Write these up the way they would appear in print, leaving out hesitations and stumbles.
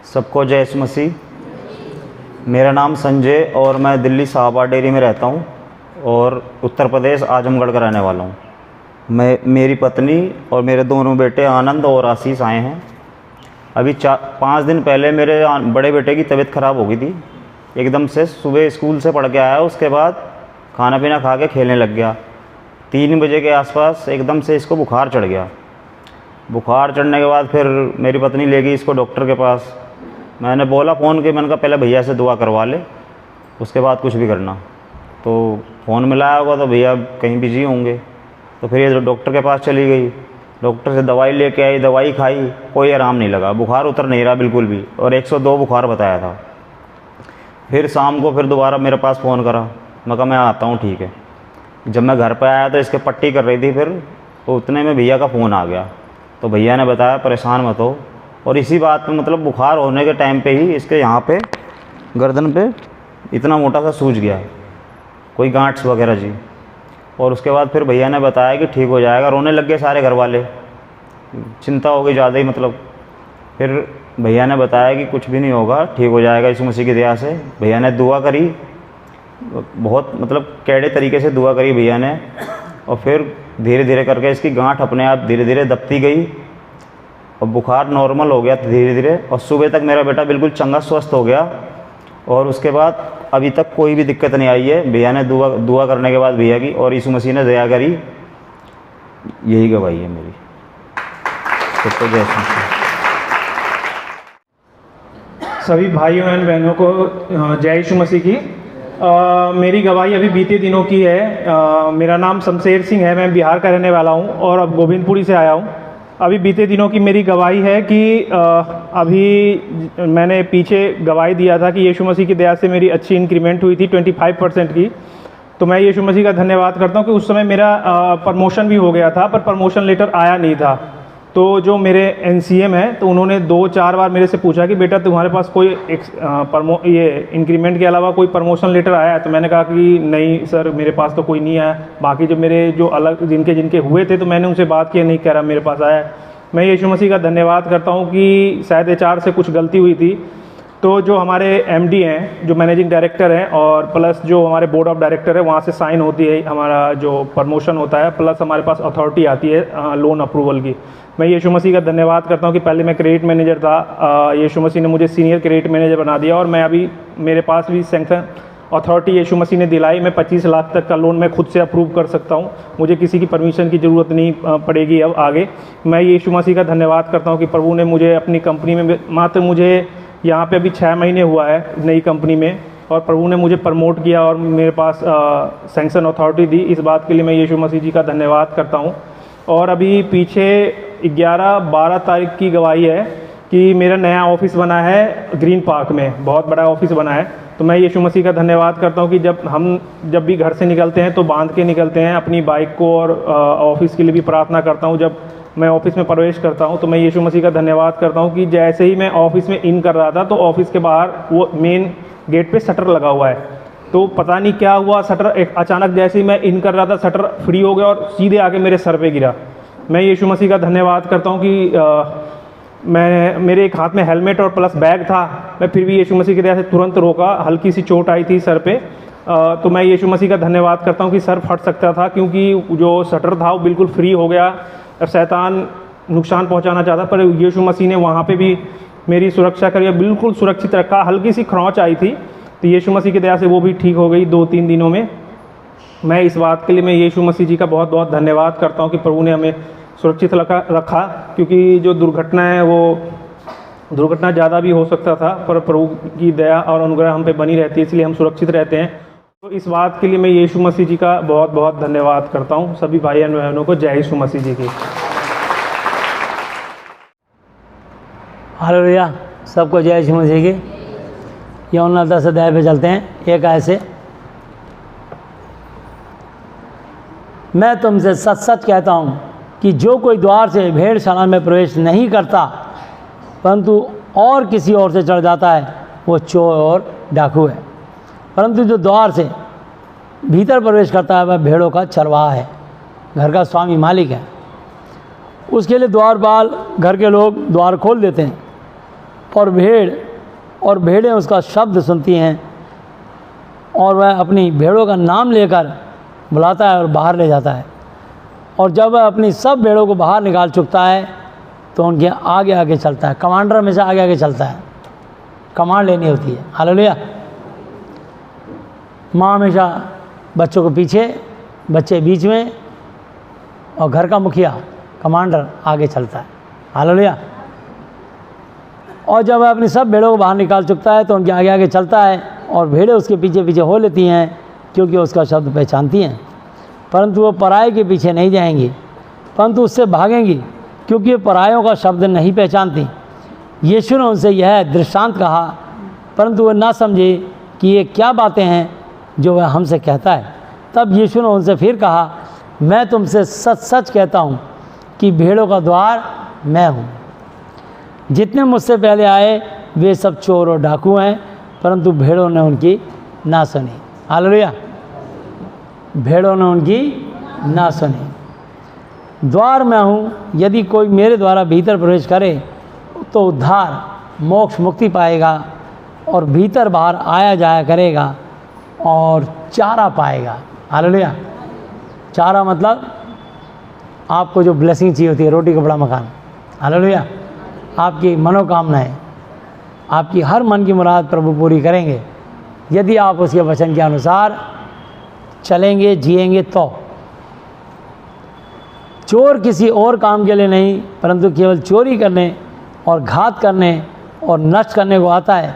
सबको जय यीशु मसीह। मेरा नाम संजय और मैं दिल्ली साहबा डेरी में रहता हूँ और उत्तर प्रदेश आजमगढ़ का रहने वाला हूँ। मेरी पत्नी और मेरे दोनों बेटे आनंद और आशीष आए हैं। अभी 5 दिन पहले मेरे बड़े बेटे की तबीयत ख़राब हो गई थी। एकदम से सुबह स्कूल से पढ़ के आया, उसके बाद खाना पीना खा के खेलने लग गया। 3 बजे के आसपास एकदम से इसको बुखार चढ़ गया। बुखार चढ़ने के बाद फिर मेरी पत्नी ले गई इसको डॉक्टर के पास। मैंने बोला फ़ोन के, मैंने कहा पहले भैया से दुआ करवा ले, उसके बाद कुछ भी करना। तो फ़ोन मिलाया होगा तो भैया कहीं बिजी होंगे। तो फिर ये डॉक्टर के पास चली गई, डॉक्टर से दवाई लेके आई, दवाई खाई, कोई आराम नहीं लगा, बुखार उतर नहीं रहा बिल्कुल भी, और 102 बुखार बताया था। फिर शाम को फिर दोबारा मेरे पास फ़ोन करा, मैं कहा मैं आता हूँ, ठीक है। जब मैं घर पर आया तो इसके पट्टी कर रही थी फिर, तो उतने में भैया का फ़ोन आ गया। तो भैया ने बताया परेशान मत हो। और इसी बात पे मतलब बुखार होने के टाइम पे ही इसके यहाँ पे गर्दन पे इतना मोटा सा सूज गया, कोई गांठ वगैरह जी। और उसके बाद फिर भैया ने बताया कि ठीक हो जाएगा। रोने लग गए सारे घर वाले, चिंता हो गई ज़्यादा ही मतलब। फिर भैया ने बताया कि कुछ भी नहीं होगा, ठीक हो जाएगा यीशु मसीह की दया से। भैया ने दुआ करी, बहुत मतलब कैड़े तरीके से दुआ करी भैया ने। और फिर धीरे धीरे करके इसकी गांठ अपने आप धीरे धीरे दबती गई और बुखार नॉर्मल हो गया धीरे धीरे। और सुबह तक मेरा बेटा बिल्कुल चंगा स्वस्थ हो गया। और उसके बाद अभी तक कोई भी दिक्कत नहीं आई है। भैया ने दुआ करने के बाद भैया की, और यीशु मसीह ने दया करी। यही गवाही है मेरी। सबको जय यीशु मसीह। सभी भाइयों एवं बहनों को जय यीशु मसीह की। मेरी गवाही अभी बीते दिनों की है। मेरा नाम शमशेर सिंह है, मैं बिहार का रहने वाला हूं और अब गोविंदपुरी से आया हूं। अभी बीते दिनों की मेरी गवाही है कि अभी मैंने पीछे गवाही दिया था कि यीशु मसीह की दया से मेरी अच्छी इंक्रीमेंट हुई थी 25% की। तो मैं यीशु मसीह का धन्यवाद करता हूं कि उस समय मेरा प्रमोशन भी हो गया था, पर प्रमोशन लेटर आया नहीं था। तो जो मेरे एनसीएम है, तो उन्होंने 2-4 बार मेरे से पूछा कि बेटा तुम्हारे पास कोई ये इंक्रीमेंट के अलावा कोई प्रमोशन लेटर आया है? तो मैंने कहा कि नहीं सर, मेरे पास तो कोई नहीं आया। बाकी जो मेरे जो अलग जिनके हुए थे, तो मैंने उनसे बात की, नहीं कह रहा मेरे पास आया है। मैं यीशु मसीह का धन्यवाद करता हूँ कि शायद HR से कुछ गलती हुई थी। तो जो हमारे MD हैं, जो मैनेजिंग डायरेक्टर हैं, और प्लस जो हमारे बोर्ड ऑफ डायरेक्टर है, वहाँ से साइन होती है हमारा जो प्रमोशन होता है, प्लस हमारे पास अथॉरिटी आती है लोन अप्रूवल की। मैं यीशु मसीह का धन्यवाद करता हूँ कि पहले मैं क्रेडिट मैनेजर था, यीशु मसीह ने मुझे सीनियर क्रेडिट मैनेजर बना दिया। और मैं अभी मेरे पास भी सैंक्शन अथॉरिटी यीशु मसीह ने दिलाई। मैं 25 लाख तक का लोन मैं खुद से अप्रूव कर सकता हूँ, मुझे किसी की परमिशन की ज़रूरत नहीं पड़ेगी अब आगे। मैं यीशु मसीह का धन्यवाद करता हूँ कि प्रभु ने मुझे अपनी कंपनी में, मात्र मुझे यहाँ पे अभी 6 महीने हुआ है नई कंपनी में, और प्रभु ने मुझे प्रमोट किया और मेरे पास सैंक्शन अथॉरिटी दी। इस बात के लिए मैं यीशु मसीह जी का धन्यवाद करता हूँ। और अभी पीछे 11-12 तारीख की गवाही है कि मेरा नया ऑफिस बना है ग्रीन पार्क में, बहुत बड़ा ऑफिस बना है। तो मैं यीशु मसीह का धन्यवाद करता हूँ कि जब भी घर से निकलते हैं तो बांध के निकलते हैं अपनी बाइक को, और ऑफिस के लिए भी प्रार्थना करता हूँ। जब मैं ऑफिस में प्रवेश करता हूँ तो मैं यीशु मसीह का धन्यवाद करता हूँ कि जैसे ही मैं ऑफिस में इन कर रहा था, तो ऑफिस के बाहर वो मेन गेट पे शटर लगा हुआ है। तो पता नहीं क्या हुआ, शटर अचानक जैसे ही मैं इन कर रहा था, शटर फ्री हो गया और सीधे आके मेरे सर पे गिरा। मैं यीशु मसीह का धन्यवाद करता हूँ कि मेरे एक हाथ में हेलमेट और प्लस बैग था, मैं फिर भी यीशु मसीह की दया से तुरंत रोका। हल्की सी चोट आई थी सर पे, तो मैं यीशु मसीह का धन्यवाद करता हूँ कि सर फट सकता था, क्योंकि जो शटर था वो बिल्कुल फ्री हो गया और शैतान नुकसान पहुँचाना चाहता, पर यीशु मसीह ने वहाँ पर भी मेरी सुरक्षा करी, बिल्कुल सुरक्षित रखा। हल्की सी खरोंच आई थी, तो यीशु मसीह की दया से वो भी ठीक हो गई 2-3 दिनों में। मैं इस बात के लिए मैं यीशु मसीह जी का बहुत बहुत धन्यवाद करता हूँ कि प्रभु ने हमें सुरक्षित रखा, क्योंकि जो दुर्घटना है वो दुर्घटना ज़्यादा भी हो सकता था, पर प्रभु की दया और अनुग्रह हम पे बनी रहती है, इसलिए हम सुरक्षित रहते हैं। तो इस बात के लिए मैं यीशु मसीह जी का बहुत बहुत धन्यवाद करता हूँ। सभी भाई बहनों को जय यीशु मसीह जी की। हालेलुया, सबको जय यीशु मसीह की। यूहन्ना 10 अध्याय पे चलते हैं। एक आयत से, मैं तुमसे सच सच कहता हूँ कि जो कोई द्वार से भेड़शाला में प्रवेश नहीं करता, परंतु और किसी और से चढ़ जाता है, वो चोर और डाकू है। परंतु जो द्वार से भीतर प्रवेश करता है, वह भेड़ों का चरवाहा है, घर का स्वामी मालिक है। उसके लिए द्वारपाल घर के लोग द्वार खोल देते हैं, और भेड़ें उसका शब्द सुनती हैं, और वह अपनी भेड़ों का नाम लेकर बुलाता है और बाहर ले जाता है। और जब वह अपनी सब भेड़ों को बाहर निकाल चुकता है तो उनके आगे आगे चलता है। कमांडर हमेशा आगे आगे चलता है, कमांड लेनी होती है। हालेलुया। माँ हमेशा बच्चों के पीछे, बच्चे बीच में, और घर का मुखिया कमांडर आगे चलता है। हालेलुया। और जब वह अपनी सब भेड़ों को बाहर निकाल चुकता है तो उनके आगे आगे चलता है, और भेड़ें उसके पीछे पीछे हो लेती हैं, क्योंकि उसका शब्द पहचानती हैं। परंतु वो पराये के पीछे नहीं जाएंगी, परंतु उससे भागेंगी, क्योंकि ये परायों का शब्द नहीं पहचानती। यीशु ने उनसे यह दृष्टांत कहा, परंतु वे ना समझे कि ये क्या बातें हैं जो वह हमसे कहता है। तब यीशु ने उनसे फिर कहा, मैं तुमसे सच सच कहता हूँ कि भेड़ों का द्वार मैं हूँ। जितने मुझसे पहले आए वे सब चोर और डाकू हैं, परंतु भेड़ों ने उनकी ना सुनी। हालेलुया। भेड़ों ने उनकी ना सुनी। द्वार मैं हूँ, यदि कोई मेरे द्वारा भीतर प्रवेश करे तो उद्धार, मोक्ष, मुक्ति पाएगा, और भीतर बाहर आया जाया करेगा और चारा पाएगा। हालेलुया। चारा मतलब आपको जो ब्लेसिंग चाहिए होती है, रोटी कपड़ा मकान। हालेलुया। आपकी मनोकामनाएं, आपकी हर मन की मुराद प्रभु पूरी करेंगे यदि आप उसके वचन के अनुसार चलेंगे, जिएंगे। तो चोर किसी और काम के लिए नहीं, परंतु केवल चोरी करने और घात करने और नष्ट करने को आता है।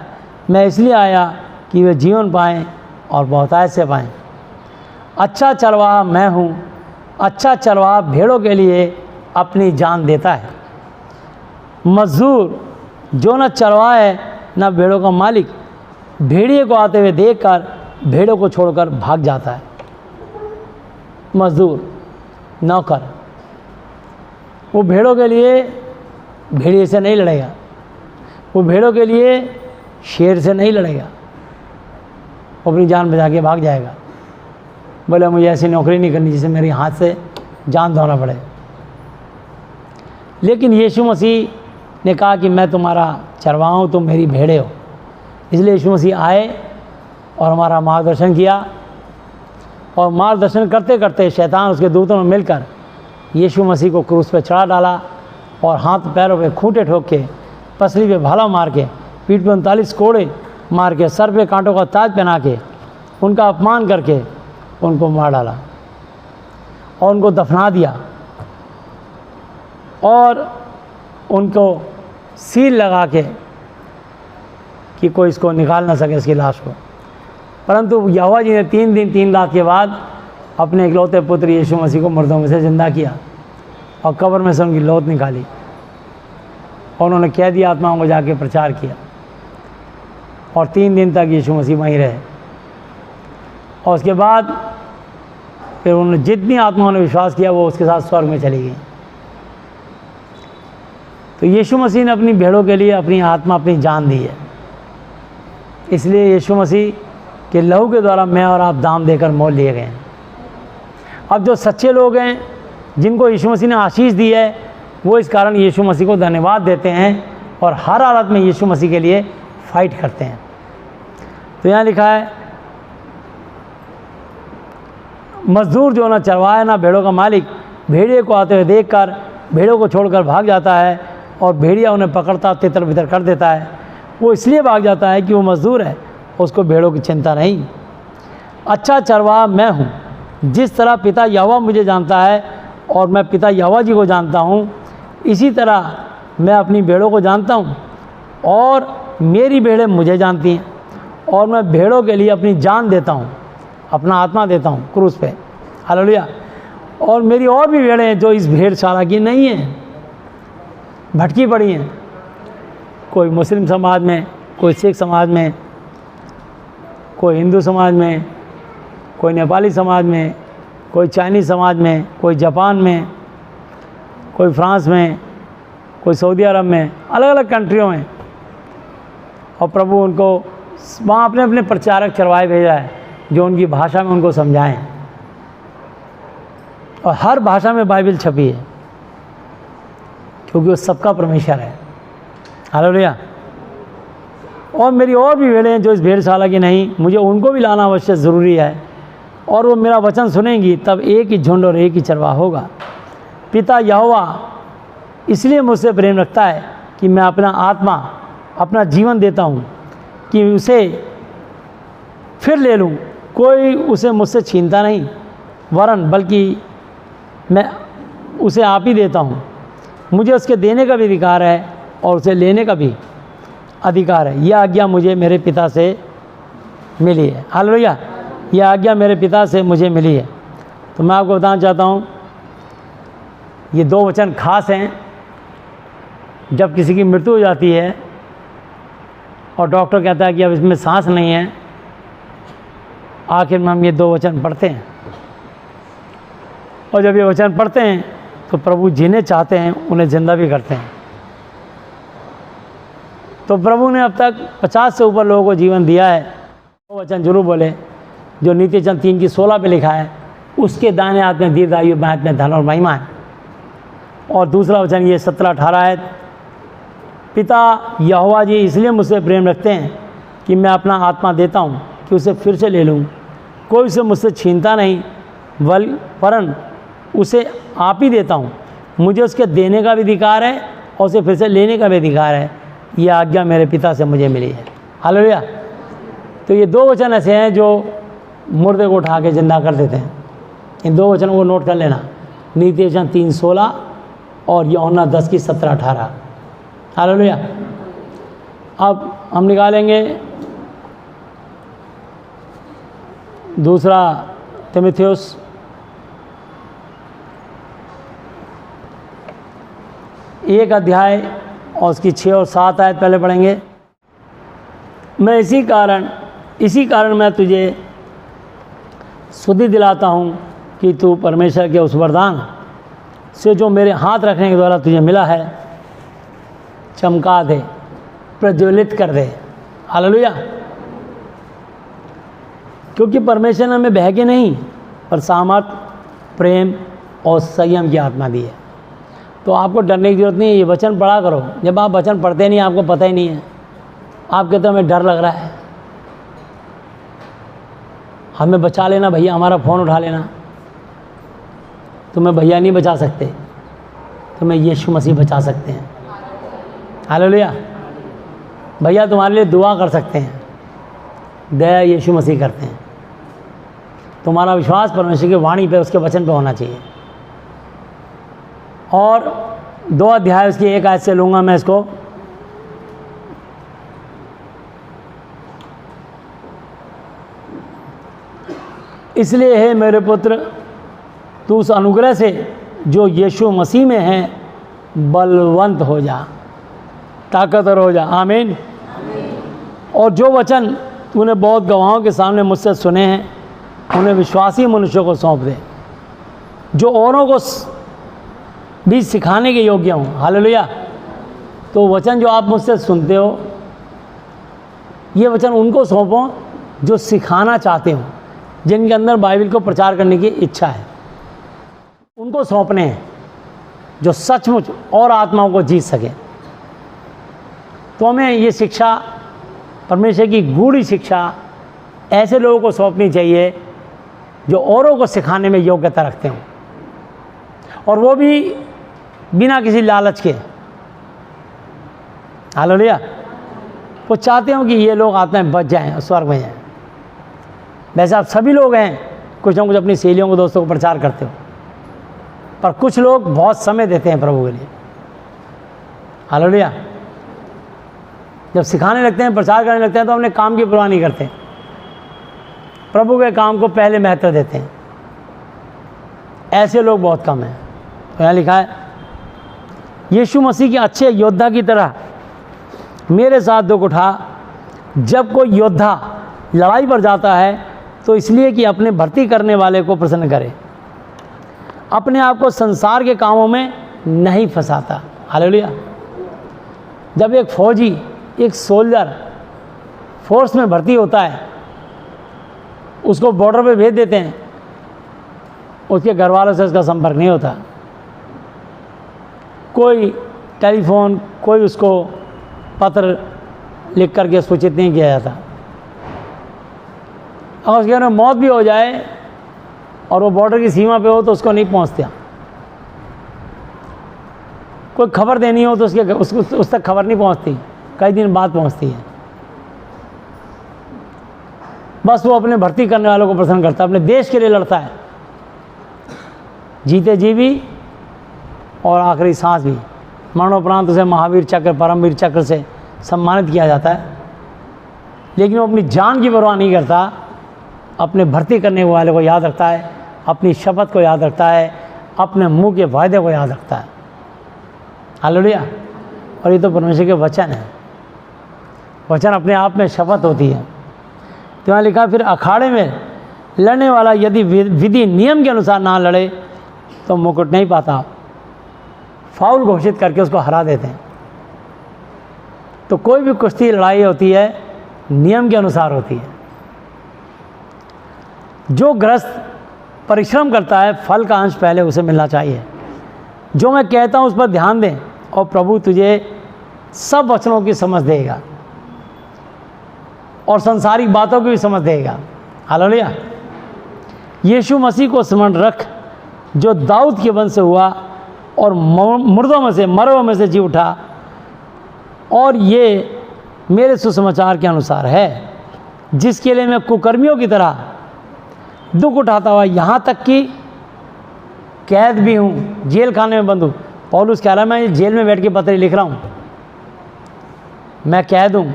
मैं इसलिए आया कि वे जीवन पाएं और बहुतायत से पाएं। अच्छा चरवाहा मैं हूँ। अच्छा चरवाहा भेड़ों के लिए अपनी जान देता है। मजदूर जो न चरवाहा है न भेड़ों का मालिक, भेड़िए को आते हुए देखकर भेड़ों को छोड़कर भाग जाता है। मजदूर, नौकर, वो भेड़ों के लिए भेड़िए से नहीं लड़ेगा, वो भेड़ों के लिए शेर से नहीं लड़ेगा, वो अपनी जान बचा के भाग जाएगा। बोले मुझे ऐसी नौकरी नहीं करनी जिससे मेरे हाथ से जान धोना पड़े। लेकिन यीशु मसीह ने कहा कि मैं तुम्हारा चरवाहा हूँ, तुम मेरी भेड़े हो। इसलिए यीशु मसीह आए और हमारा मार्गदर्शन किया, और मार्गदर्शन करते करते शैतान उसके दूतों में मिलकर यीशु मसीह को क्रूस पर चढ़ा डाला, और हाथ पैरों पे खूंटे ठोक के, पसली पे भाला मार के, पीठ पे 39 कोड़े मार के, सर पे कांटों का ताज पहना के, उनका अपमान करके उनको मार डाला और उनको दफना दिया, और उनको सील लगा के कि कोई इसको निकाल ना सके, इसकी लाश को। परंतु यहोवा जी ने 3 दिन 3 रात के बाद अपने इकलौते पुत्र यीशु मसीह को मुर्दों में से जिंदा किया, और कब्र में से उनकी लौट निकाली, और उन्होंने कैदी आत्माओं को जाके प्रचार किया, और 3 दिन तक यीशु मसीह वहीं रहे। और उसके बाद फिर उन्होंने जितनी आत्माओं ने विश्वास किया वो उसके साथ स्वर्ग में चली गई। तो यीशु मसीह ने अपनी भेड़ों के लिए अपनी आत्मा, अपनी जान दी है। इसलिए यीशु मसीह के लहू के द्वारा मैं और आप दाम देकर मोल लिए गए हैं। अब जो सच्चे लोग हैं, जिनको यीशु मसीह ने आशीष दी है, वो इस कारण यीशु मसीह को धन्यवाद देते हैं और हर हालत में यीशु मसीह के लिए फाइट करते हैं। तो यहाँ लिखा है, मजदूर जो ना चरवाहा ना भेड़ों का मालिक, भेड़िए को आते हुए देखकर भेड़ों को छोड़कर भाग जाता है, और भेड़िया उन्हें पकड़ता तितर बितर कर देता है। वो इसलिए भाग जाता है कि वो मजदूर है, उसको भेड़ों की चिंता नहीं। अच्छा चरवाहा मैं हूँ। जिस तरह पिता यहोवा मुझे जानता है और मैं पिता यहोवा जी को जानता हूँ, इसी तरह मैं अपनी भेड़ों को जानता हूँ, और मेरी भेड़ें मुझे जानती हैं, और मैं भेड़ों के लिए अपनी जान देता हूँ, अपना आत्मा देता हूँ क्रूस पे। हालेलुया। और मेरी और भी भेड़ें हैं जो इस भेड़शाला की नहीं हैं, भटकी पड़ी हैं, कोई मुस्लिम समाज में, कोई सिख समाज में, कोई हिंदू समाज में, कोई नेपाली समाज में, कोई चाइनीज़ समाज में, कोई जापान में, कोई फ्रांस में, कोई सऊदी अरब में, अलग अलग कंट्रियों में। और प्रभु उनको वहाँ अपने अपने प्रचारक चरवाहे भेजा है जो उनकी भाषा में उनको समझाएं, और हर भाषा में बाइबल छपी है, क्योंकि वो सबका परमेश्वर है। हालेलुया। और मेरी और भी भेड़ें हैं जो इस भेड़शाला की नहीं, मुझे उनको भी लाना अवश्य ज़रूरी है। और वो मेरा वचन सुनेंगी, तब एक ही झुंड और एक ही चरवाहा होगा। पिता यहोवा इसलिए मुझसे प्रेम रखता है कि मैं अपना आत्मा, अपना जीवन देता हूँ कि उसे फिर ले लूँ। कोई उसे मुझसे छीनता नहीं, वरन बल्कि मैं उसे आप ही देता हूँ। मुझे उसके देने का भी अधिकार है और उसे लेने का भी अधिकार है। यह आज्ञा मुझे मेरे पिता से मिली है। हालेलुया, यह आज्ञा मेरे पिता से मुझे मिली है। तो मैं आपको बताना चाहता हूँ, ये 2 वचन खास हैं। जब किसी की मृत्यु हो जाती है और डॉक्टर कहता है कि अब इसमें सांस नहीं है, आखिर में हम ये 2 वचन पढ़ते हैं। और जब ये वचन पढ़ते हैं तो प्रभु जिन्हें चाहते हैं उन्हें जिंदा भी करते हैं। तो प्रभु ने अब तक 50 से ऊपर लोगों को जीवन दिया है। 2 वचन जरूर बोले जो नीति वचन 3:16 पे लिखा है, उसके दाहिने हाथ में दीर्घायु, बाएं हाथ में धन और महिमा है। और दूसरा वचन ये 17-18 है, पिता यहोवा जी इसलिए मुझसे प्रेम रखते हैं कि मैं अपना आत्मा देता हूँ कि उसे फिर से ले लूँ। कोई उसे मुझसे छीनता नहीं, वरन उसे आप ही देता हूँ। मुझे उसके देने का भी अधिकार है और उसे फिर से लेने का भी अधिकार है। यह आज्ञा मेरे पिता से मुझे मिली है। हालेलुया। तो ये 2 वचन ऐसे हैं जो मुर्दे को उठा के जिंदा कर देते हैं। इन 2 वचनों को नोट कर लेना, नीति वचन 3:16 और यूहन्ना 10:17-18। हालेलुया। अब हम निकालेंगे दूसरा तीमुथियुस 1 अध्याय और उसकी 6 और 7 आयत पहले पढ़ेंगे। मैं इसी कारण मैं तुझे शुद्धि दिलाता हूँ कि तू परमेश्वर के उस वरदान से जो मेरे हाथ रखने के द्वारा तुझे मिला है चमका दे, प्रज्वलित कर दे। हालेलुया। क्योंकि परमेश्वर ने हमें बहके नहीं पर सामर्थ, प्रेम और संयम की आत्मा दी है। तो आपको डरने की जरूरत नहीं है। ये वचन पढ़ा करो। जब आप वचन पढ़ते नहीं, आपको पता ही नहीं है, आप कहते हो हमें डर लग रहा है, हमें बचा लेना भैया, हमारा फ़ोन उठा लेना। तुम्हें भैया नहीं बचा सकते, तुम्हें यीशु मसीह बचा सकते हैं। हालेलुया। भैया तुम्हारे लिए दुआ कर सकते हैं, दया यीशु मसीह करते हैं। तुम्हारा विश्वास परमेश्वर की वाणी पे, उसके वचन पे होना चाहिए। और 2 अध्याय उसकी 1 आयत से लूँगा मैं इसको। इसलिए हे मेरे पुत्र, तू उस अनुग्रह से जो यीशु मसीह में है बलवंत हो जा, ताकतवर हो जा। आमीन। और जो वचन तूने बहुत गवाहों के सामने मुझसे सुने हैं, उन्हें विश्वासी मनुष्यों को सौंप दे, जो औरों को भी सिखाने के योग्य हूँ। हालेलुया। तो वचन जो आप मुझसे सुनते हो, ये वचन उनको सौंपो जो सिखाना चाहते हो, जिनके अंदर बाइबल को प्रचार करने की इच्छा है, उनको सौंपने हैं, जो सचमुच और आत्माओं को जीत सके। तो हमें ये शिक्षा, परमेश्वर की गूढ़ी शिक्षा, ऐसे लोगों को सौंपनी चाहिए जो औरों को सिखाने में योग्यता रखते हों, और वो भी बिना किसी लालच के। हालेलुया। वो चाहते हो कि ये लोग आत्माएं बच जाएं और स्वर्ग में जाएं। वैसे आप सभी लोग हैं, कुछ ना कुछ अपनी सहेलियों को, दोस्तों को प्रचार करते हो, पर कुछ लोग बहुत समय देते हैं प्रभु के लिए। हालेलुया। जब सिखाने लगते हैं, प्रचार करने लगते हैं, तो अपने काम की परवाह नहीं करते, प्रभु के काम को पहले महत्व देते हैं। ऐसे लोग बहुत कम हैं। तो यहाँ लिखा है, यीशु मसीह के अच्छे योद्धा की तरह मेरे साथ दुख उठा। जब कोई योद्धा लड़ाई पर जाता है तो इसलिए कि अपने भर्ती करने वाले को प्रसन्न करे, अपने आप को संसार के कामों में नहीं फंसाता। हालेलुया। जब एक फौजी, एक सोल्जर फोर्स में भर्ती होता है, उसको बॉर्डर पे भेज देते हैं, उसके घर वालों से उसका संपर्क नहीं होता, कोई टेलीफोन, कोई उसको पत्र लिख करके सूचित नहीं किया जाता। अगर उसके घर में मौत भी हो जाए और वो बॉर्डर की सीमा पे हो तो उसको नहीं पहुंचता। कोई खबर देनी हो तो उस तक खबर नहीं पहुंचती, कई दिन बाद पहुंचती है। बस वो अपने भर्ती करने वालों को प्रसन्न करता है, अपने देश के लिए लड़ता है, जीते जी भी और आखिरी सांस भी। मरणोपरांत उसे महावीर चक्र, परमवीर चक्र से सम्मानित किया जाता है। लेकिन वो अपनी जान की परवाह नहीं करता, अपने भर्ती करने वाले को याद रखता है, अपनी शपथ को याद रखता है, अपने मुंह के वायदे को याद रखता है। हालेलुया। और ये तो परमेश्वर के वचन है। वचन अपने आप में शपथ होती है। तो यहाँ लिखा, फिर अखाड़े में लड़ने वाला यदि विधि नियम के अनुसार ना लड़े तो मुकुट नहीं पाता, फाउल घोषित करके उसको हरा देते हैं। तो कोई भी कुश्ती लड़ाई होती है नियम के अनुसार होती है। जो गृहस्थ परिश्रम करता है फल का अंश पहले उसे मिलना चाहिए। जो मैं कहता हूँ उस पर ध्यान दें और प्रभु तुझे सब वचनों की समझ देगा और संसारिक बातों की भी समझ देगा। हालेलुया। यीशु मसीह को स्मरण रख, जो दाऊद के वंश से हुआ और मुर्दों में से, मरों में से जी उठा, और ये मेरे सुसमाचार के अनुसार है, जिसके लिए मैं कुकर्मियों की तरह दुख उठाता हुआ यहाँ तक कि कैद भी हूँ, जेल खाने में बंद हूँ। पौलुस कह रहा है, मैं जेल में बैठ के पत्र लिख रहा हूँ, मैं कैद हूँ,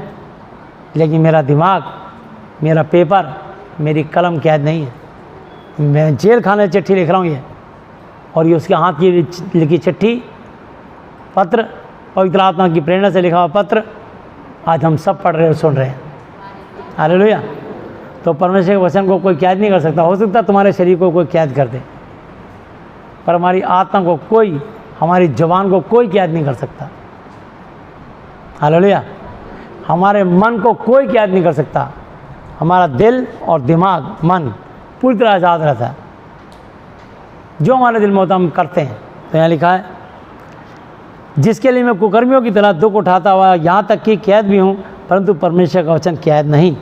लेकिन मेरा दिमाग, मेरा पेपर, मेरी कलम कैद नहीं है। मैं जेल खाने चिट्ठी लिख रहा हूँ ये, और ये उसके हाथ की लिखी चिट्ठी, पत्र, पवित्र आत्मा की प्रेरणा से लिखा हुआ पत्र आज हम सब पढ़ रहे और सुन रहे हैं। हालेलुया। तो परमेश्वर के वचन को कोई कैद नहीं कर सकता। हो सकता है तुम्हारे शरीर को कोई कैद कर दे, पर हमारी आत्मा को कोई, हमारी जुबान को कोई कैद नहीं कर सकता। हालेलुया। हमारे मन को कोई कैद नहीं कर सकता। हमारा दिल और दिमाग, मन पूरी तरह आज़ाद रहता है। जो हमारे दिल में होता हम करते हैं। तो यहाँ लिखा है, जिसके लिए मैं कुकर्मियों की तरह दुख उठाता हुआ यहाँ तक कि कैद भी हूँ, परंतु परमेश्वर का वचन कैद नहीं।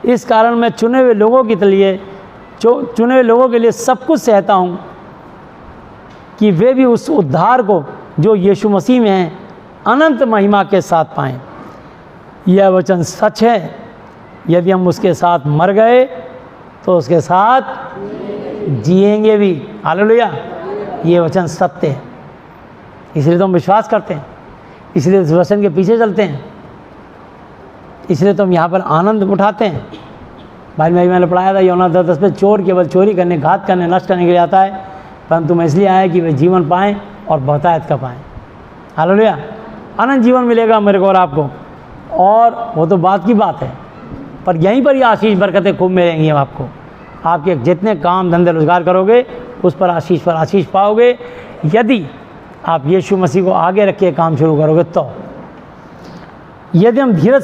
इस कारण मैं चुने हुए लोगों के लिए सब कुछ सहता हूँ, कि वे भी उस उद्धार को जो यीशु मसीह में है अनंत महिमा के साथ पाएं। यह वचन सच है, यदि हम उसके साथ मर गए तो उसके साथ जिएंगे भी। हालेलुया। ये वचन सत्य है, इसलिए तो हम विश्वास करते हैं, इसलिए इस वचन के पीछे चलते हैं, इसलिए तो हम यहाँ पर आनंद उठाते हैं। भाई मैंने पढ़ाया था यूहन्ना 10:10 पे, चोर केवल चोरी करने, घात करने, नष्ट करने के लिए आता है, परंतु मैं इसलिए आया कि वे जीवन पाएँ और बहुतायत का पाएँ। हालेलुया। अनंत जीवन मिलेगा मेरे को और आपको, और वो तो बात की बात है, पर यहीं पर ही आशीष बरकतें खूब मिलेंगी आपको। आपके जितने काम धंधे रोजगार करोगे उस पर आशीष पाओगे, यदि आप यीशु मसीह को आगे रख के काम शुरू करोगे। तो यदि हम धीरज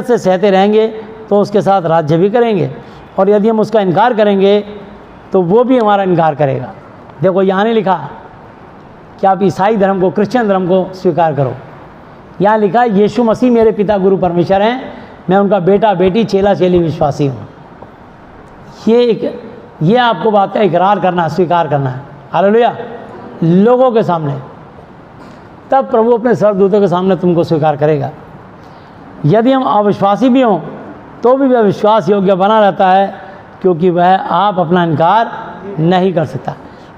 से सहते रहेंगे तो उसके साथ राज्य भी करेंगे, और यदि हम उसका इनकार करेंगे तो वो भी हमारा इनकार करेगा। देखो यहाँ नहीं लिखा कि आप ईसाई धर्म को, क्रिश्चियन धर्म को स्वीकार करो। यहाँ लिखा है यीशु मसीह मेरे पिता गुरु परमेश्वर हैं, मैं उनका बेटा बेटी, चेला चेली विश्वासी हूँ। ये आपको बात का इकरार करना, स्वीकार करना है। हालेलुया। लोगों के सामने, तब प्रभु अपने स्वर्गदूतों के सामने तुमको स्वीकार करेगा। यदि हम अविश्वासी भी हों तो भी वह विश्वास योग्य बना रहता है, क्योंकि वह आप अपना इनकार नहीं कर सकता।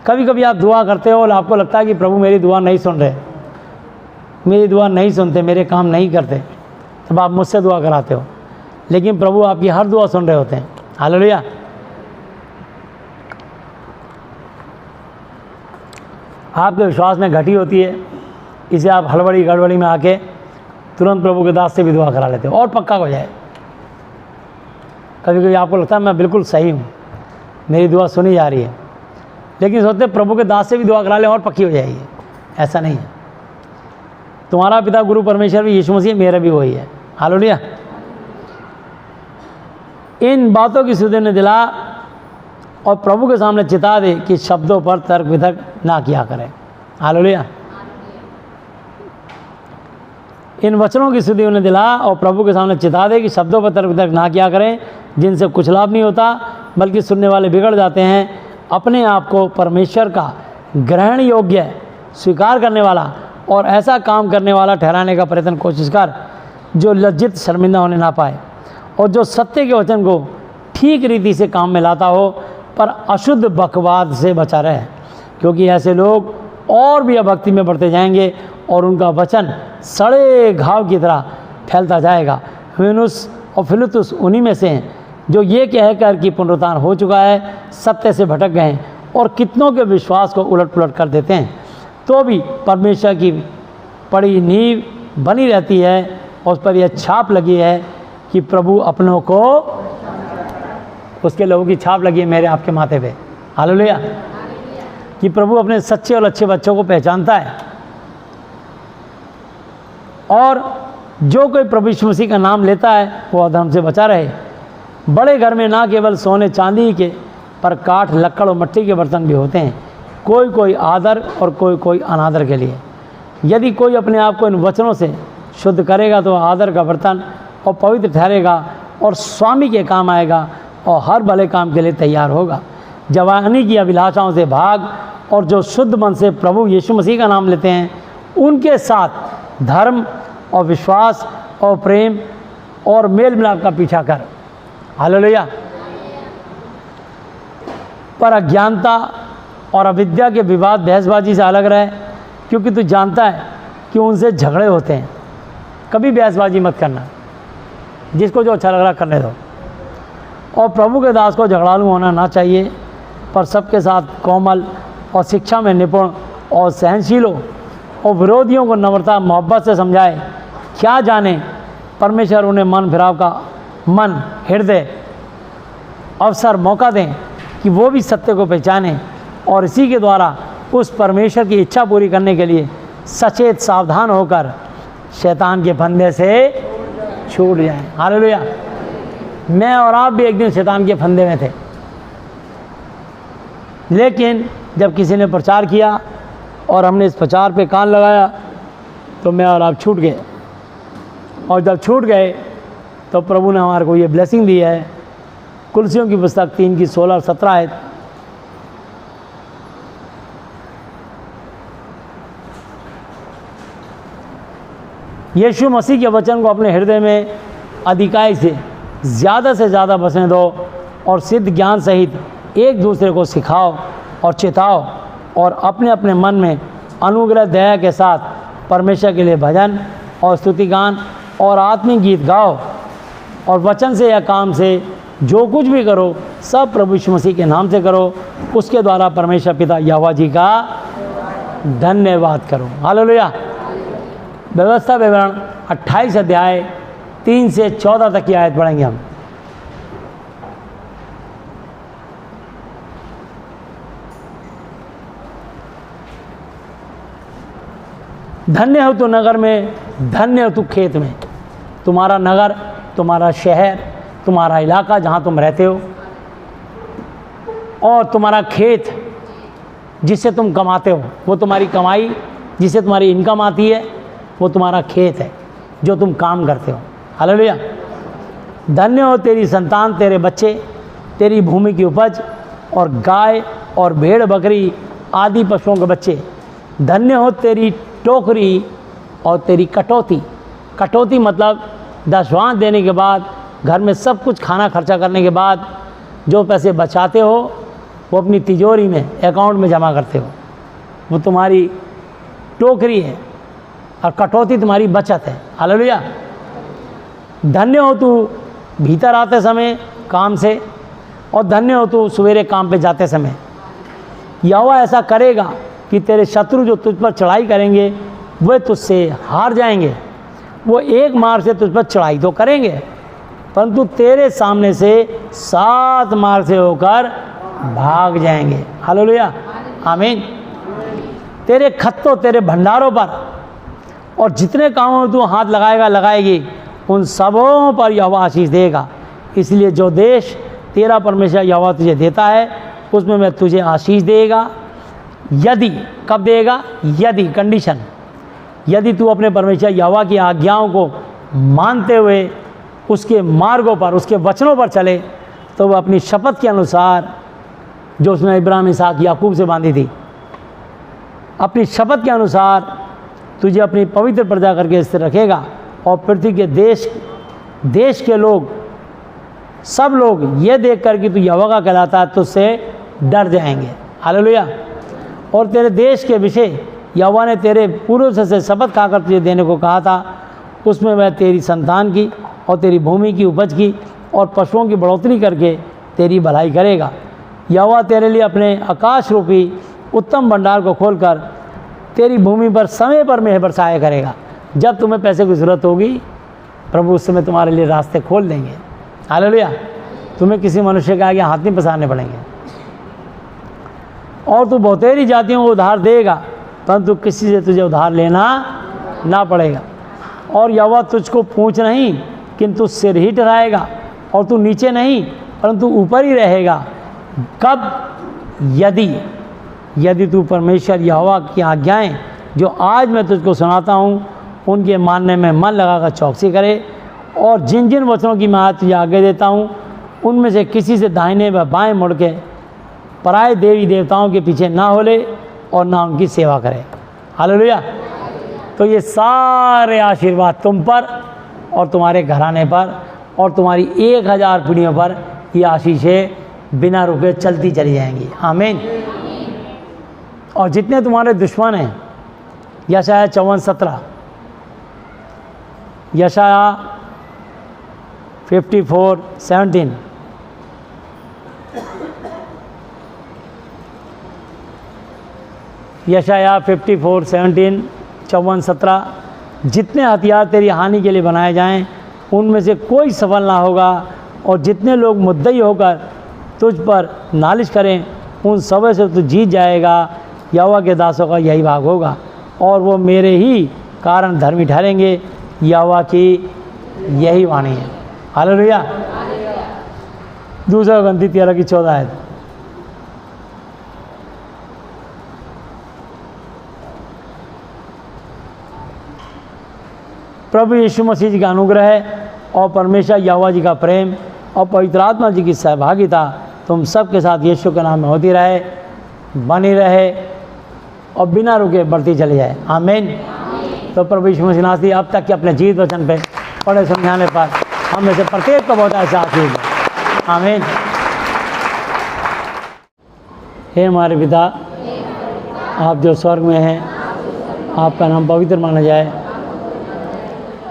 कभी कभी आप दुआ करते हो और आपको लगता है कि प्रभु मेरी दुआ नहीं सुन रहे, मेरी दुआ नहीं सुनते, मेरे काम नहीं करते, तब आप मुझसे दुआ कराते हो, लेकिन प्रभु आपकी हर दुआ सुन रहे होते हैं। हालेलुया। आपके विश्वास में घटी होती है, इसे आप हड़बड़ी गड़बड़ी में आके तुरंत प्रभु के दास से भी दुआ करा लेते हो और पक्का हो जाए। कभी कभी आपको लगता है मैं बिल्कुल सही हूँ, मेरी दुआ सुनी जा रही है, लेकिन सोचते प्रभु के दास से भी दुआ करा ले और पक्की हो जाएगी। ऐसा नहीं है। तुम्हारा पिता गुरु परमेश्वर भी यीशु मसीह, मेरा भी वही है। हालेलुया। इन बातों की सुधि ने दिला और प्रभु के सामने चिता दे कि शब्दों पर तर्क वितर्क ना किया करें। हालेलुया। इन वचनों की स्थिति उन्हें दिला और प्रभु के सामने चिता दे कि शब्दों पर तर्क वितर्क ना किया करें जिनसे कुछ लाभ नहीं होता, बल्कि सुनने वाले बिगड़ जाते हैं। अपने आप को परमेश्वर का ग्रहण योग्य, स्वीकार करने वाला और ऐसा काम करने वाला ठहराने का प्रयत्न कोशिश कर जो लज्जित शर्मिंदा होने ना पाए, और जो सत्य के वचन को ठीक रीति से काम में लाता हो, पर अशुद्ध बकवाद से बचा रहे, क्योंकि ऐसे लोग और भी अभक्ति में बढ़ते जाएंगे और उनका वचन सड़े घाव की तरह फैलता जाएगा। ह्यूनुस और फिलुतुस उन्हीं में से हैं जो ये कहकर कि पुनरुत्थान हो चुका है सत्य से भटक गए हैं और कितनों के विश्वास को उलट पुलट कर देते हैं। तो भी परमेश्वर की पड़ी नींव बनी रहती है और उस पर यह छाप लगी है कि प्रभु अपनों को, उसके लोगों की छाप लगी है मेरे आपके माथे पे। हालेलुया। कि प्रभु अपने सच्चे और अच्छे बच्चों को पहचानता है। और जो कोई प्रभु यीशु मसीह का नाम लेता है वो अधर्म से बचा रहे। बड़े घर में ना केवल सोने चांदी के, पर काठ, लक्कड़ और मिट्टी के बर्तन भी होते हैं, कोई कोई आदर और कोई कोई अनादर के लिए। यदि कोई अपने आप को इन वचनों से शुद्ध करेगा तो आदर का बर्तन और पवित्र ठहरेगा और स्वामी के काम आएगा और हर भले काम के लिए तैयार होगा। जवानी की अभिलाषाओं से भाग और जो शुद्ध मन से प्रभु यीशु मसीह का नाम लेते हैं उनके साथ धर्म और विश्वास और प्रेम और मेल मिलाप का पीछा कर। हालेलुया। पर अज्ञानता और अविद्या के विवाद बहसबाजी से अलग रहे, क्योंकि तू जानता है कि उनसे झगड़े होते हैं। कभी बहसबाजी मत करना, जिसको जो अच्छा लग रहा करने दो। और प्रभु के दास को झगड़ालू होना ना चाहिए, पर सबके साथ कोमल और शिक्षा में निपुण और सहनशील हो और विरोधियों को नम्रता मोहब्बत से समझाए। क्या जाने परमेश्वर उन्हें मन फिराव का मन, हृदय, अवसर, मौका दें कि वो भी सत्य को पहचानें और इसी के द्वारा उस परमेश्वर की इच्छा पूरी करने के लिए सचेत सावधान होकर शैतान के फंदे से छूट जाएं। हालेलुया। मैं और आप भी एक दिन शैतान के फंदे में थे, लेकिन जब किसी ने प्रचार किया और हमने इस प्रचार पे कान लगाया तो मैं और आप छूट गए। और जब छूट गए तो प्रभु ने हमारे को ये ब्लेसिंग दी है। कुलसियों की पुस्तक 3 की 16 और 17 है। यीशु मसीह के वचन को अपने हृदय में अधिकाई से ज़्यादा बसने दो और सिद्ध ज्ञान सहित एक दूसरे को सिखाओ और चिताओ और अपने अपने मन में अनुग्रह दया के साथ परमेश्वर के लिए भजन और स्तुति गान और आत्मिक गीत गाओ। और वचन से या काम से जो कुछ भी करो सब प्रभु यीशु मसीह के नाम से करो, उसके द्वारा परमेश्वर पिता यहोवा जी का धन्यवाद करो। हालेलुया। व्यवस्था विवरण 28 अध्याय 3 से 14 तक की आयत पढ़ेंगे हम। धन्य हो तू नगर में, धन्य हो तू खेत में। तुम्हारा नगर, तुम्हारा शहर, तुम्हारा इलाका जहाँ तुम रहते हो, और तुम्हारा खेत जिससे तुम कमाते हो, वो तुम्हारी कमाई जिससे तुम्हारी इनकम आती है, वो तुम्हारा खेत है जो तुम काम करते हो। हालेलुया। धन्य हो तेरी संतान, तेरे बच्चे, तेरी भूमि की उपज और गाय और भेड़ बकरी आदि पशुओं के बच्चे। धन्य हो तेरी टोकरी और तेरी कटौती। कटौती मतलब दशवांश देने के बाद, घर में सब कुछ खाना खर्चा करने के बाद जो पैसे बचाते हो वो अपनी तिजोरी में, अकाउंट में जमा करते हो, वो तुम्हारी टोकरी है। और कटौती तुम्हारी बचत है। हालेलुया। धन्य हो तू भीतर आते समय काम से, और धन्य हो तू सवेरे काम पे जाते समय। यहोवा ऐसा करेगा कि तेरे शत्रु जो तुझ पर चढ़ाई करेंगे वे तुझसे हार जाएंगे। वो एक मार्ग से तुझ पर चढ़ाई तो करेंगे, परंतु तेरे सामने से 7 मार्ग से होकर भाग जाएंगे। हालेलुया। आमीन। तेरे खत्तों, तेरे भंडारों पर और जितने कामों में तू हाथ लगाएगा, लगाएगी, उन सबों पर यहोवा आशीष देगा। इसलिए जो देश तेरा परमेश्वर यहोवा तुझे देता है उसमें मैं तुझे आशीष देगा। यदि, कब देगा? यदि, कंडीशन, यदि तू अपने परमेश्वर यहोवा की आज्ञाओं को मानते हुए उसके मार्गों पर, उसके वचनों पर चले, तो वह अपनी शपथ के अनुसार जो उसने इब्राहिम, इसहाक, याकूब से बांधी थी, अपनी शपथ के अनुसार तुझे अपनी पवित्र प्रजा करके स्थिर रखेगा। और पृथ्वी के देश के लोग, सब लोग ये देख कर कि तू यहोवा का कहलाता है, तुझसे डर जाएंगे। हालेलुया। और तेरे देश के विषय यहोवा ने तेरे पूर्वजों से शपथ खाकर तुझे देने को कहा था, उसमें वह तेरी संतान की और तेरी भूमि की उपज की और पशुओं की बढ़ोतरी करके तेरी भलाई करेगा। यहोवा तेरे लिए अपने आकाश रूपी उत्तम भंडार को खोलकर तेरी भूमि पर समय पर मेंह बरसाया करेगा। जब तुम्हें पैसे की ज़रूरत होगी, प्रभु उस समय तुम्हारे लिए रास्ते खोल देंगे। हालेलुया। तुम्हें किसी मनुष्य के आगे हाथ नहीं पसारने पड़ेंगे। और तू बहुतेरी जातियों को उधार देगा, परंतु किसी से तुझे उधार लेना ना पड़ेगा। और यहोवा तुझको पूँछ नहीं किंतु सिर ही ठहराएगा, और तू नीचे नहीं परंतु ऊपर ही रहेगा। कब? यदि तू परमेश्वर यहोवा की आज्ञाएं जो आज मैं तुझको सुनाता हूँ उनके मानने में मन लगाकर चौकसी करे, और जिन जिन वचनों की मैं आज तुझे आगे देता हूँ उनमें से किसी से दाहिने व बाएं मुड़ के पराये देवी देवताओं के पीछे ना होले और ना उनकी सेवा करे। हालेलुया। तो ये सारे आशीर्वाद तुम पर और तुम्हारे घराने पर और तुम्हारी 1000 पीढ़ियों पर ये आशीषें बिना रुके चलती चली जाएंगी। आमीन। और जितने तुम्हारे दुश्मन हैं, यशाया 54:17, यशाया 54:17, यशाया 54:17, 54:17, जितने हथियार तेरी हानि के लिए बनाए जाएं उनमें से कोई सफल ना होगा, और जितने लोग मुद्दई होकर तुझ पर नालिश करें उन सब से तू जीत जाएगा। यहोवा के दासों का यही भाग होगा, और वो मेरे ही कारण धर्मी ठहरेंगे। यहोवा की यही वाणी है। हालेलुया। दूसरा ग्रंथी 13:14। प्रभु यीशु मसीह जी का अनुग्रह और परमेश्वर यहोवा जी का प्रेम और पवित्र आत्मा जी की सहभागिता तुम सब के साथ यीशु के नाम में होती रहे, बनी रहे और बिना रुके बढ़ती चली जाए। आमीन। तो प्रभु यीशु मसीह नासरी अब तक के अपने जीवित वचन पे पढ़े समझाने पर हम में से प्रत्येक को बहुत ऐसा आशीष है। आमीन। हे हमारे पिता, आप जो स्वर्ग में हैं, आपका नाम पवित्र माना जाए,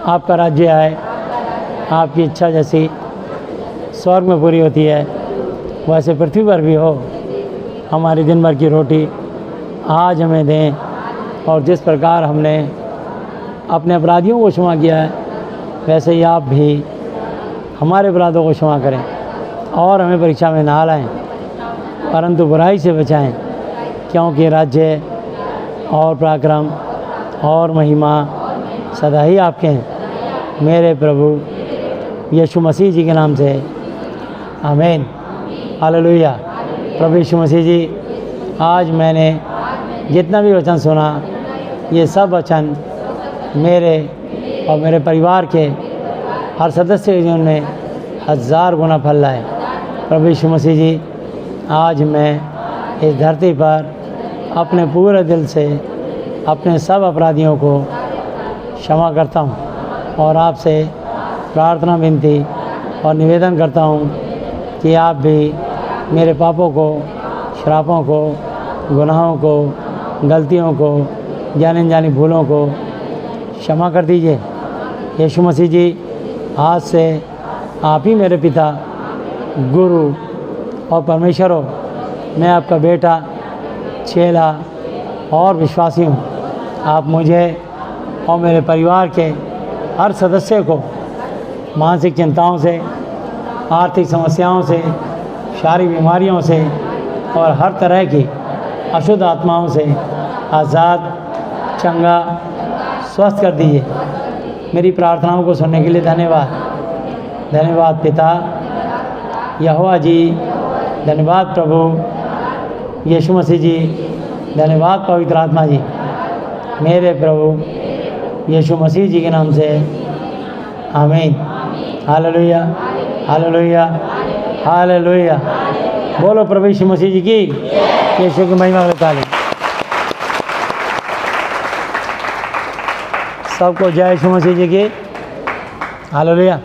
आपका राज्य आए, आपकी इच्छा जैसी स्वर्ग में पूरी होती है वैसे पृथ्वी पर भी हो। हमारी दिन भर की रोटी आज हमें दें, और जिस प्रकार हमने अपने अपराधियों को क्षमा किया है वैसे ही आप भी हमारे अपराधों को क्षमा करें, और हमें परीक्षा में ना लाएं परंतु बुराई से बचाएं, क्योंकि राज्य और पराक्रम और महिमा सदा ही आपके हैं, मेरे प्रभु यीशु मसीह जी के नाम से। आमीन। हालेलुया। प्रभु यीशु मसीह जी, आज मैंने जितना भी वचन सुना, ये सब वचन मेरे और मेरे परिवार के हर सदस्य के जीवन में 1000 गुना फल लाए। प्रभु यीशु मसीह जी, आज मैं इस धरती पर अपने पूरे दिल से अपने सब अपराधियों को क्षमा करता हूँ, और आपसे प्रार्थना, विनती और निवेदन करता हूँ कि आप भी मेरे पापों को, श्रापों को, गुनाहों को, गलतियों को, जानी अनजानी भूलों को क्षमा कर दीजिए। यीशु मसीह जी, आज से आप ही मेरे पिता, गुरु और परमेश्वर हो। मैं आपका बेटा, चेला और विश्वासी हूँ। आप मुझे और मेरे परिवार के हर सदस्य को मानसिक चिंताओं से, आर्थिक समस्याओं से, शारीरिक बीमारियों से और हर तरह की अशुद्ध आत्माओं से आज़ाद, चंगा, स्वस्थ कर दीजिए। मेरी प्रार्थनाओं को सुनने के लिए धन्यवाद। धन्यवाद पिता यहोवा जी, धन्यवाद प्रभु यीशु मसीह जी, धन्यवाद पवित्र आत्मा जी। मेरे प्रभु यीशु मसीह जी के नाम से, आमीन। Hallelujah, hallelujah, hallelujah. बोलो प्रभु यीशु मसीह जी की, यीशु की महिमा में ताली। सबको जय यीशु मसीह जी की, हालेलुया।